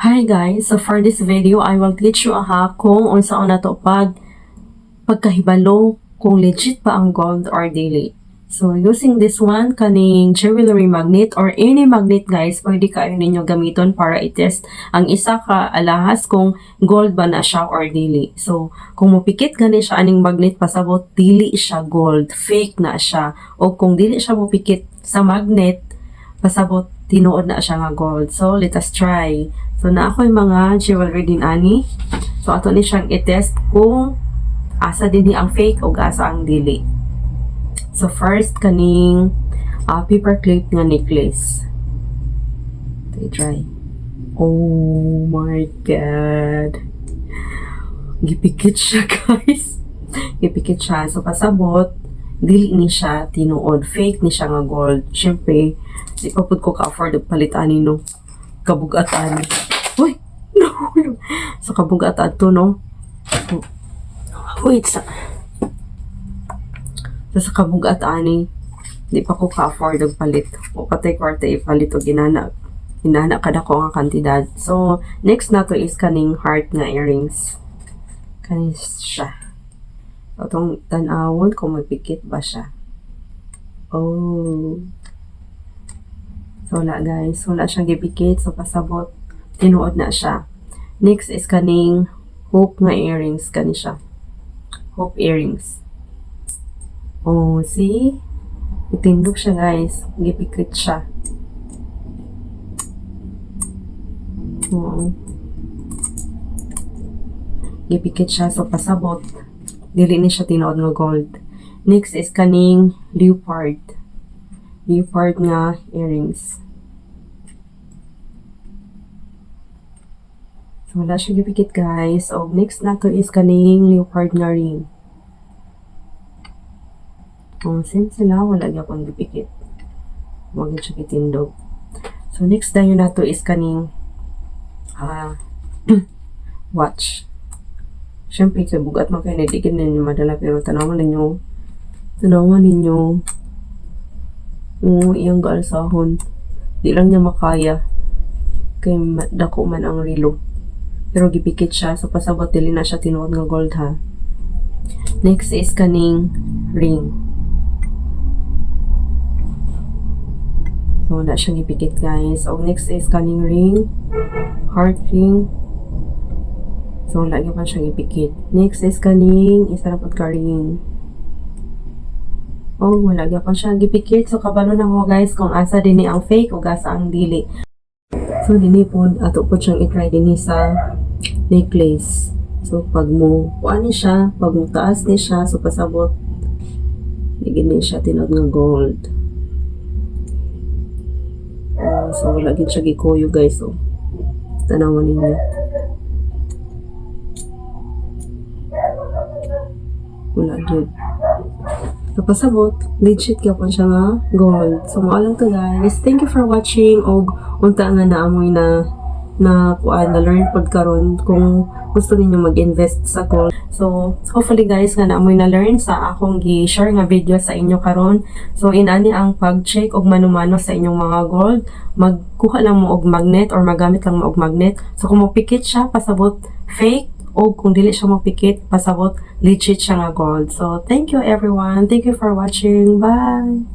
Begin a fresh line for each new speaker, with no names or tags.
Hi guys, so for this video, I will teach you kung unsaon nato pagkahibalo kung legit ba ang gold or dili. So using this one, kaning jewelry magnet or any magnet guys, pwede kayo ninyo gamiton para i-test ang isa ka alahas kung gold ba na siya or dili. So kung mupikit gani siya aning magnet pasabot dili siya gold, fake na siya. O kung dili siya mupikit sa magnet, pasabot tinuod na siya nga gold. So let us try. So na ako yung mga jewelry din ani. So ato ni siyang i-test kung asa din ang fake o asa ang dili. So first kaning paper clip nga necklace. Ito try. Oh my god. Gipikit siya guys. Gipikit siya. So pasabot dili ni siya tinuod, fake ni siya nga gold. Syempre di pa pud ko ka-afford og palitan ni no. Kabugatan. Uy, no. So kabugatan to no. Wait sa sa kabugat ani di pa ko ka-afford og palit o patay kwarta ipalit og inana kada ko nga kantidad. So next nato is kaning heart nga earrings. Kani siya atong tan-awon kung magpikit ba siya. Oh, so wala guys, wala siyang gipikit. So pasabot tinuod na siya. Next is kaning hoop nga earrings. Kani siya hoop earrings. Oh, see? Itindog siya guys. Gipikit siya. Oh. Gipikit siya. So, pasabot. Dili ni siya tinuod nga gold. Next is kaning leopard. Leopard nga earrings. So, wala siya gipikit guys. So, next nato is kaning leopard nga ring. Same sila, wala niya akong gipikit. Huwag siya kitindog. So, next tayo na to is kaning watch. Siyempre, kay bugat man kayo, nadigin na ninyo madala, pero tanawan ninyo, iyang gaalsahon. Di lang niya makaya. Kay dako man ang rilo. Pero gipikit siya, so pasabot dili na siya tinuod nga gold ha. Next is kaning ring. So, wala siyang ipikit guys. So, next is kaning ring. Heart ring. So, wala pa siyang ipikit. Next is kaning isa na ka ring. Oh, wala pa siyang ipikit. So, kabalo na mo guys kung asa din ang fake o asa ang dili. So, dini po, ato po siyang i-try din sa necklace. So, pag mo kuan ni siya, pag mo taas ni siya, so pasabot, hindi siya tinod nga gold. So wala gid siya gikoyo guys. So tanawan ninyo, wala gid. So pasabot legit gyapon siya nga gold. So mao lang to guys. Thank you for watching. Og unta nga naamoy na learn pod karon kung gusto ninyo mag-invest sa gold. So hopefully guys nga naamoy na learn sa akong gi-share nga video sa inyo karon. So inani ang pag-check og manumano sa inyong mga gold, magkuha lang mo og magnet or magamit lang mo og magnet. So kung mapikit siya pasabot fake, o kung dili siya mapikit pasabot legit siya nga gold. So thank you everyone. Thank you for watching. Bye.